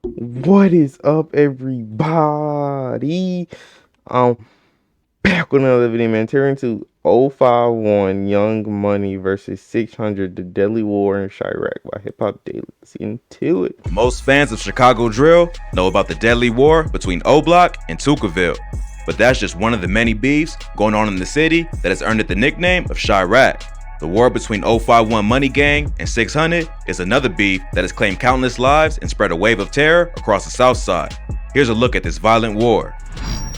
What is up, everybody? Um, back with another video, man. Turning to 051 Young Money versus 600, the Deadly War in Chiraq by Hip Hop Daily. Let's get into it. Most fans of Chicago drill know about the deadly war between O-Block and Tuckerville, but that's just one of the many beefs going on in the city that has earned it the nickname of Chiraq. The war between 051 Money Gang and 600 is another beef that has claimed countless lives and spread a wave of terror across the South Side. Here's a look at this violent war.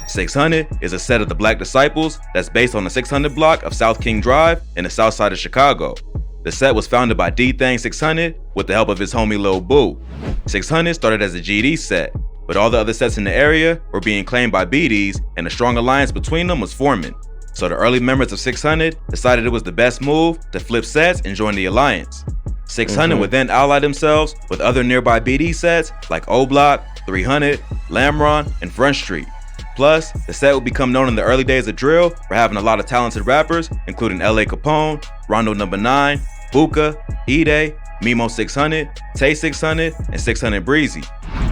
600 is a set of the Black Disciples that's based on the 600 block of South King Drive in the south side of Chicago. The set was founded by D-Thang 600 with the help of his homie Lil Boo. 600 started as a GD set, but all the other sets in the area were being claimed by BDs and a strong alliance between them was forming. So the early members of 600 decided it was the best move to flip sets and join the alliance. 600 would then ally themselves with other nearby BD sets like O-Block, 300, Lamron, and Front Street. Plus, the set would become known in the early days of drill for having a lot of talented rappers, including LA Capone, Rondo No. 9, Buka, Ide, Mimo 600, Tay 600, and 600 Breezy.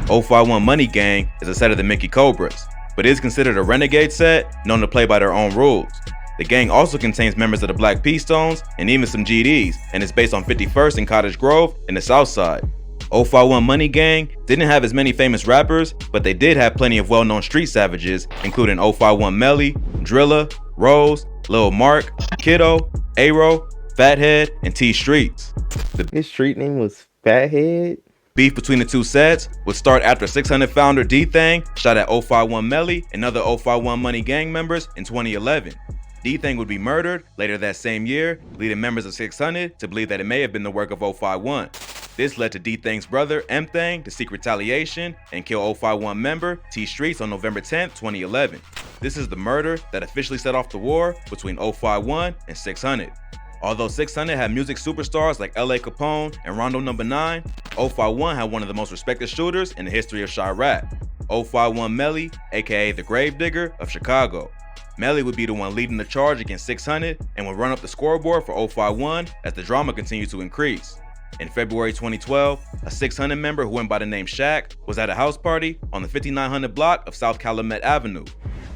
051 Money Gang is a set of the Mickey Cobras, but is considered a renegade set known to play by their own rules. The gang also contains members of the Black P Stones and even some GDs, and is based on 51st and Cottage Grove in the South Side. 051 Money Gang didn't have as many famous rappers, but they did have plenty of well-known street savages, including 051 Melly, Drilla, Rose, Lil Mark, Kiddo, Aero, Fathead, and T Streets. His street name was Fathead. Beef between the two sets would start after 600 founder D-Thang shot at 051 Melly and other 051 Money Gang members in 2011. D-Thang would be murdered later that same year, leading members of 600 to believe that it may have been the work of 051. This led to D-Thang's brother M-Thang to seek retaliation and kill 051 member T Streets on November 10, 2011. This is the murder that officially set off the war between 051 and 600. Although 600 had music superstars like LA Capone and Rondo No. 9, 051 had one of the most respected shooters in the history of Chiraq, 051 Melly, aka the Gravedigger of Chicago. Melly would be the one leading the charge against 600 and would run up the scoreboard for 051 as the drama continued to increase. In February 2012, a 600 member who went by the name Shaq was at a house party on the 5900 block of South Calumet Avenue.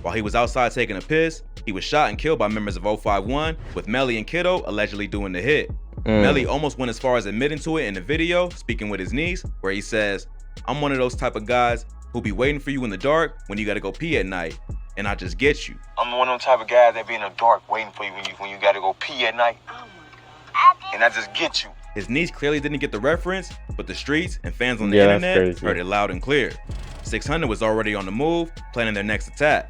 While he was outside taking a piss, he was shot and killed by members of 051, with Melly and Kiddo allegedly doing the hit. Melly almost went as far as admitting to it in the video, speaking with his niece, where he says, "I'm one of those type of guys who be waiting for you in the dark when you gotta go pee at night, and I just get you." I'm one of them type of guys that be in the dark waiting for you when you gotta go pee at night. Oh my God. And I just get you. His niece clearly didn't get the reference, but the streets and fans on the Yeah, internet heard it loud and clear. 600 was already on the move, planning their next attack.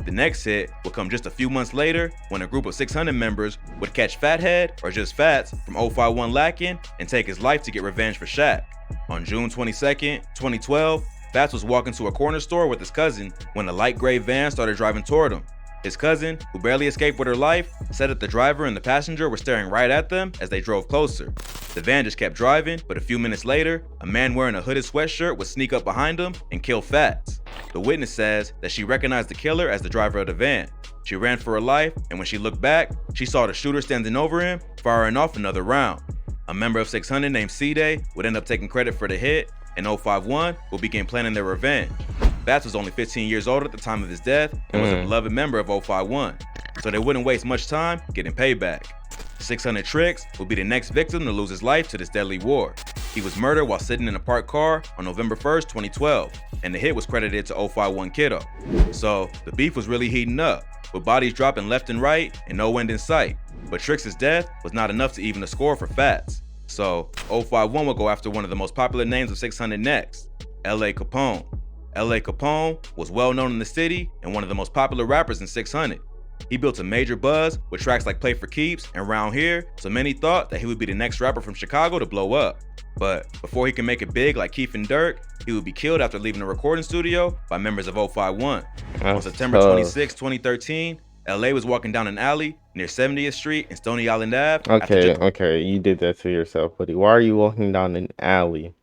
The next hit would come just a few months later when a group of 600 members would catch Fathead, or just Fats, from 051 Lackin' and take his life to get revenge for Shaq. On June 22nd, 2012, Fats was walking to a corner store with his cousin when a light gray van started driving toward him. His cousin, who barely escaped with her life, said that the driver and the passenger were staring right at them as they drove closer. The van just kept driving, but a few minutes later, a man wearing a hooded sweatshirt would sneak up behind him and kill Fats. The witness says that she recognized the killer as the driver of the van. She ran for her life, and when she looked back, she saw the shooter standing over him, firing off another round. A member of 600 named C-Day would end up taking credit for the hit, and 051 would begin planning their revenge. Fats was only 15 years old at the time of his death and was a beloved member of 051, so they wouldn't waste much time getting payback. 600 Tricks would be the next victim to lose his life to this deadly war. He was murdered while sitting in a parked car on November 1st, 2012, and the hit was credited to 051 Kiddo. So the beef was really heating up, with bodies dropping left and right and no end in sight. But Tricks' death was not enough to even the score for Fats. So 051 will go after one of the most popular names of 600 next, LA Capone. LA Capone was well known in the city and one of the most popular rappers in 600. He built a major buzz with tracks like Play for Keeps and Round Here, so many thought that he would be the next rapper from Chicago to blow up. But before he could make it big like Keith and Dirk, he would be killed after leaving the recording studio by members of 051. On September 26, 2013, LA was walking down an alley near 70th Street and Stony Island Ave. Okay, you did that to yourself, buddy. Why are you walking down an alley?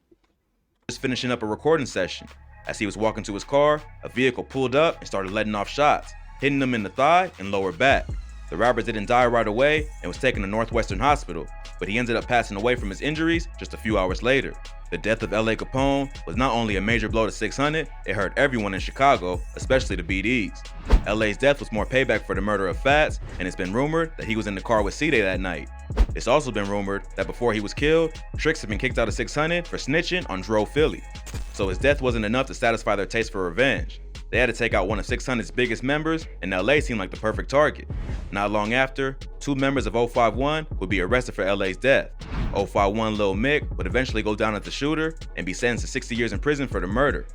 Just finishing up a recording session. As he was walking to his car, a vehicle pulled up and started letting off shots, hitting him in the thigh and lower back. The rapper didn't die right away and was taken to Northwestern Hospital, but he ended up passing away from his injuries just a few hours later. The death of L.A. Capone was not only a major blow to 600, it hurt everyone in Chicago, especially the BDs. L.A.'s death was more payback for the murder of Fats, and it's been rumored that he was in the car with C-Day that night. It's also been rumored that before he was killed, Tricks had been kicked out of 600 for snitching on Dro Philly. So his death wasn't enough to satisfy their taste for revenge. They had to take out one of 600's biggest members, and LA seemed like the perfect target. Not long after, 2 members of 051 would be arrested for LA's death. 051 Lil Mick would eventually go down as the shooter and be sentenced to 60 years in prison for the murder.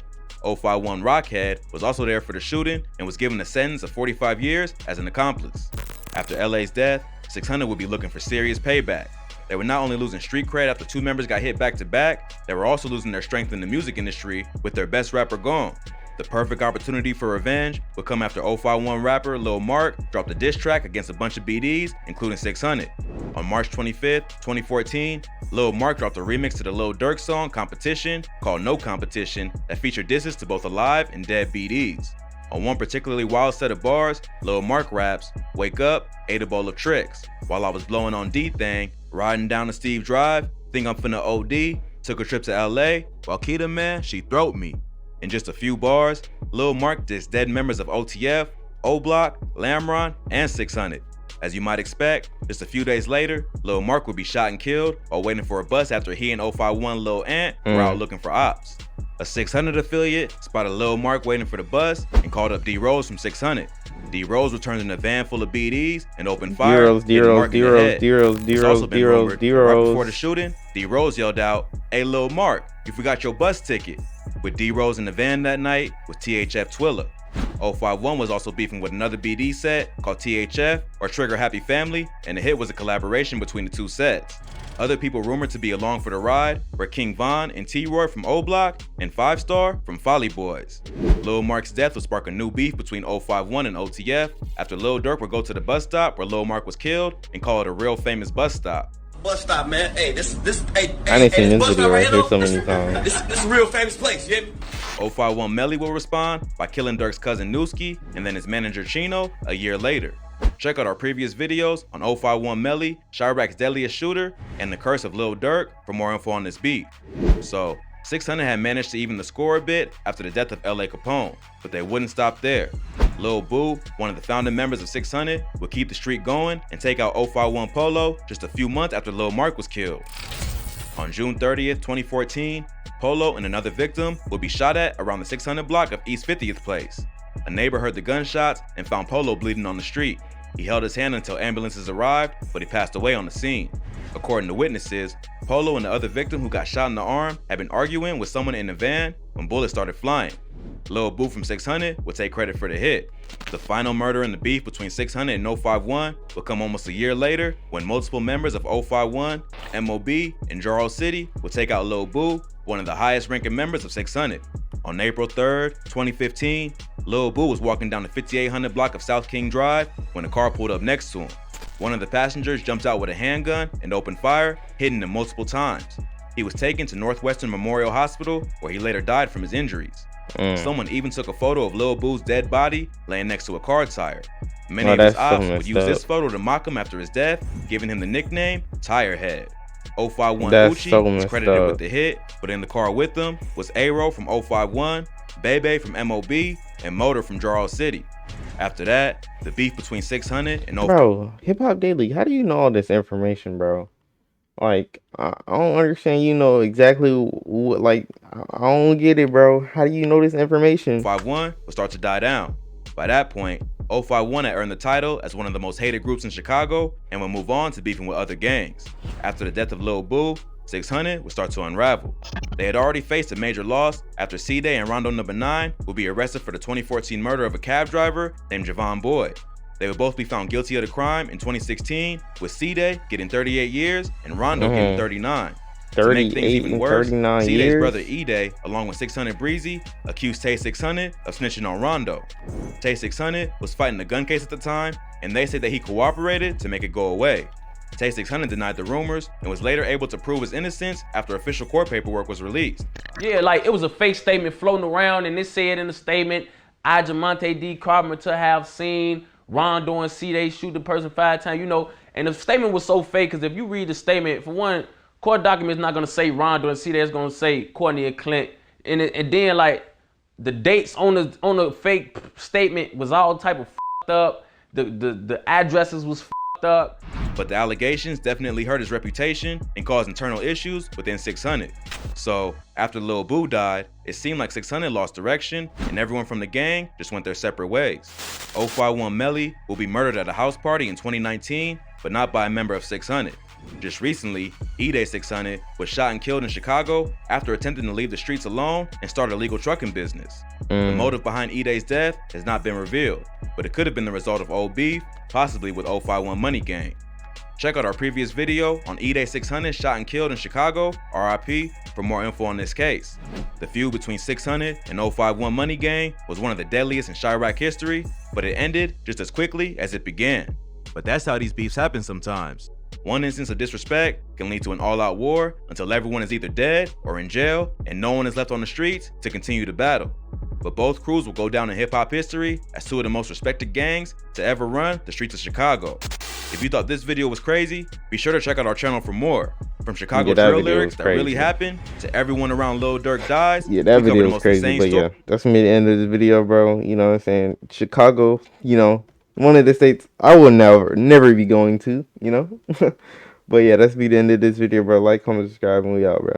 051 Rockhead was also there for the shooting and was given a sentence of 45 years as an accomplice. After LA's death, 600 would be looking for serious payback. They were not only losing street cred after 2 members got hit back to back, they were also losing their strength in the music industry with their best rapper gone. The perfect opportunity for revenge would come after 051 rapper Lil Mark dropped a diss track against a bunch of BDs, including 600. On March 25th, 2014, Lil Mark dropped a remix to the Lil Durk song Competition called No Competition that featured disses to both alive and dead BDs. On one particularly wild set of bars, Lil Mark raps, "Wake up, ate a bowl of tricks. While I was blowing on D-Thing, riding down to Steve Drive, think I'm finna OD, took a trip to LA, while Keita man, she throat me." In just a few bars, Lil Mark dissed dead members of OTF, O-Block, Lamron, and 600. As you might expect, just a few days later, Lil Mark would be shot and killed while waiting for a bus after he and 051 Lil Ant were out looking for ops. A 600 affiliate spotted Lil Mark waiting for the bus and called up D-Rose from 600. D-Rose returned in a van full of BDs and opened fire, hitting Mark in the head. It's also been rumored that right before the shooting, D-Rose yelled out, "Hey Lil Mark, you forgot your bus ticket." With D-Rose in the van that night was THF Twilla. 051 was also beefing with another BD set called THF or Trigger Happy Family, and the hit was a collaboration between the two sets. Other people rumored to be along for the ride were King Von and T-Roy from O-Block and 5 Star from Folly Boys. Lil Mark's death would spark a new beef between 051 and OTF after Lil Durk would go to the bus stop where Lil Mark was killed and call it a real famous bus stop. Bus stop, man. Hey, this I didn't see this video right here so many times. This is a real famous place, you hear me? 051 Melly will respond by killing Durk's cousin Newski and then his manager Chino a year later. Check out our previous videos on 051 Melly, Chiraq's deadliest shooter, and the curse of Lil Durk for more info on this beat. So, 600 had managed to even the score a bit after the death of L.A. Capone, but they wouldn't stop there. Lil Boo, one of the founding members of 600, would keep the streak going and take out 051 Polo just a few months after Lil Mark was killed. On June 30th, 2014, Polo and another victim would be shot at around the 600 block of East 50th Place. A neighbor heard the gunshots and found Polo bleeding on the street. He held his hand until ambulances arrived, but he passed away on the scene. According to witnesses, Polo and the other victim who got shot in the arm had been arguing with someone in the van when bullets started flying. Lil Boo from 600 would take credit for the hit. The final murder in the beef between 600 and 051 would come almost a year later when multiple members of 051, MOB, and Jarrell City would take out Lil Boo, one of the highest ranking members of 600. On April 3rd, 2015, Lil Boo was walking down the 5800 block of South King Drive when a car pulled up next to him. One of the passengers jumped out with a handgun and opened fire, hitting him multiple times. He was taken to Northwestern Memorial Hospital where he later died from his injuries. Someone even took a photo of Lil Boo's dead body laying next to a car tire. Many of his ops would use this photo to mock him after his death, giving him the nickname Tirehead. 051 Uchi is credited with the hit, but in the car with them was Aero from 051, Bebe from MOB, and Motor from Jarrell City. After that, the beef between 600 and 051. Bro, Hip Hop Daily, how do you know all this information, bro? Like, I don't understand. You know exactly what, like, I don't get it, bro. How do you know this information? 051 would start to die down. By that point, 051 had earned the title as one of the most hated groups in Chicago and would move on to beefing with other gangs. After the death of Lil Boo, 600 would start to unravel. They had already faced a major loss after C-Day and Rondo No. 9 would be arrested for the 2014 murder of a cab driver named Javon Boyd. They would both be found guilty of the crime in 2016, with C-Day getting 38 years and Rondo getting 39. To make things even worse, C-Day's brother E-Day, along with 600 Breezy, accused Tay 600 of snitching on Rondo. Tay 600 was fighting a gun case at the time, and they say that he cooperated to make it go away. Tay 600 denied the rumors and was later able to prove his innocence after official court paperwork was released. Yeah, like it was a fake statement floating around, and it said in the statement, I, Jamonte D. Carpenter, have seen Rondo and C, they shoot the person 5 times, you know. And the statement was so fake because if you read the statement, for one, court document's not gonna say Rondo and C, it's gonna say Courtney and Clint. And then like the dates on the fake statement was all type of fucked up. The addresses was fucked up. But the allegations definitely hurt his reputation and caused internal issues within 600. So, after Lil Boo died, it seemed like 600 lost direction and everyone from the gang just went their separate ways. 051 Melly will be murdered at a house party in 2019, but not by a member of 600. Just recently, E-Day 600 was shot and killed in Chicago after attempting to leave the streets alone and start a legal trucking business. The motive behind E-Day's death has not been revealed, but it could have been the result of old beef, possibly with 051 Money Gang. Check out our previous video on E-Day 600 shot and killed in Chicago, RIP, for more info on this case. The feud between 600 and 051 Money Gang was one of the deadliest in Chiraq history, but it ended just as quickly as it began. But that's how these beefs happen sometimes. One instance of disrespect can lead to an all-out war until everyone is either dead or in jail and no one is left on the streets to continue the battle. But both crews will go down in hip-hop history as two of the most respected gangs to ever run the streets of Chicago. If you thought this video was crazy, be sure to check out our channel for more. From Chicago drill lyrics that really happened to everyone around Lil Durk dies. Yeah, that video was crazy, but yeah, that's gonna be the end of this video, bro. You know what I'm saying? Chicago, you know, one of the states I will never be going to, you know. But yeah, that's be the end of this video, bro. Like, comment, subscribe, and we out, bro.